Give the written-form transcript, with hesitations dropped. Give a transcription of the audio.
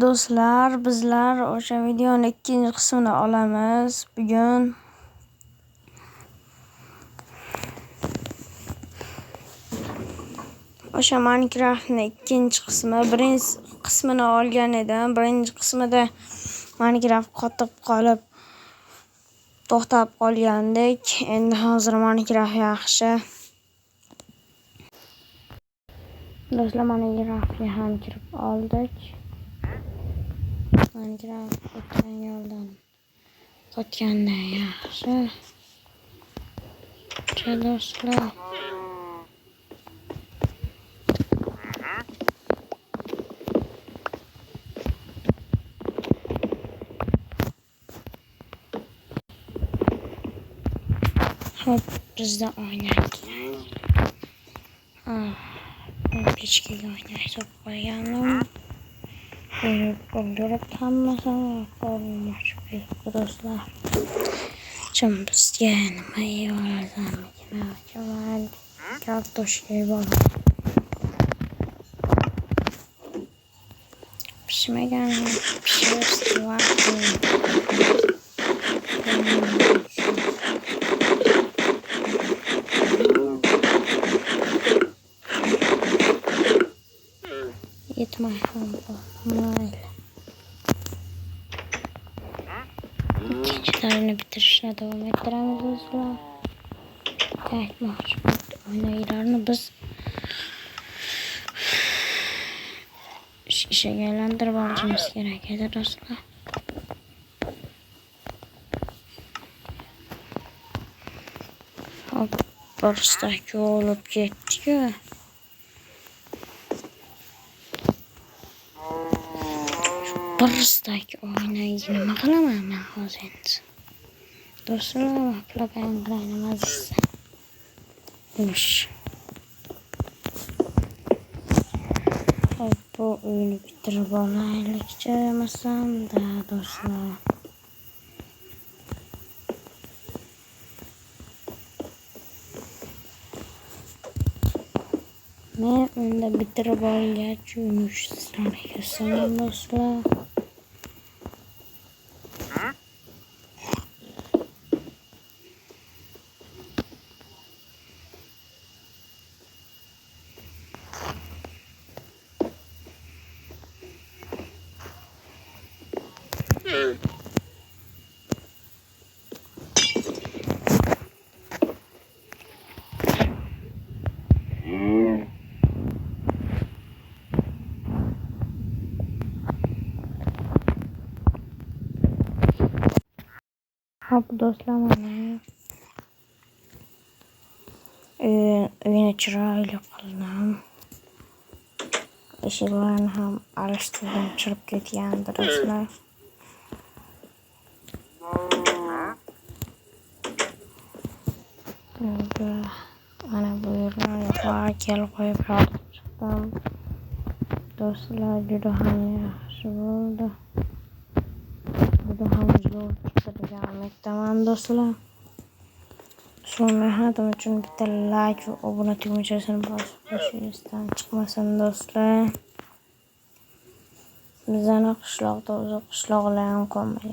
Do'stlar, bizlar o'sha videoni ikkinchi qismini olamiz bugun. O'sha Minecraftning ikkinchi qismi, birinchi qismini olgan edim. Birinchi qismida Minecraft qotib qolib to'xtab qolgandik. Endi hozir Minecraft yaxshi. Do'stlar, Minecraftga ham kirib oldik. Minecraft o'tgan yo'ldan o'tganda yaxshi. Do'stlar, hop bizda o'ynak. Pechkaga o'ynak solib qo'ygandim. O'ldirib hammasini qo'lmoqchi bo'lib do'stlar. Bizga nima yeyaveramikin? Kartoshka yubordim. Pishmagan pishirishni vaqti. Yetmay ham mayli. İkincilerini bitirishni davom ettiramiz do'stlar. Aytmoqchi o'ynaylarni biz shishaga aylantirib olishimiz kerak edi do'stlar. Hop, bir stak olib ketdi-ku. Bir stak o'ynayga nima qilaman men hozir? Do'stlar, qilgan mazasi. Hop, bu o'yinni bitirib olaylikchi demasam-da do'stlar. Men unda bitirib olgach sizlarga ko'rsataman do'stlar. Hop do'stlar, mana uyni chiroyli qildim. Eshiklarni ham alishtirdim, chirib ketgandi do'stlar. Mana bu yerlarga kelib qo'yib chiqdim. Do'stlar, juda ham yaxshi bo'ldi. Juda ham zo'r chiqdi degan umiddaman do'stlar. Shu mehnatim uchun bitta like va obuna tugmachasini bosib qo'yishingizdan chiqmasin do'stlar. Bizani qishloqda o'zi qishloqlar ham qolmagan.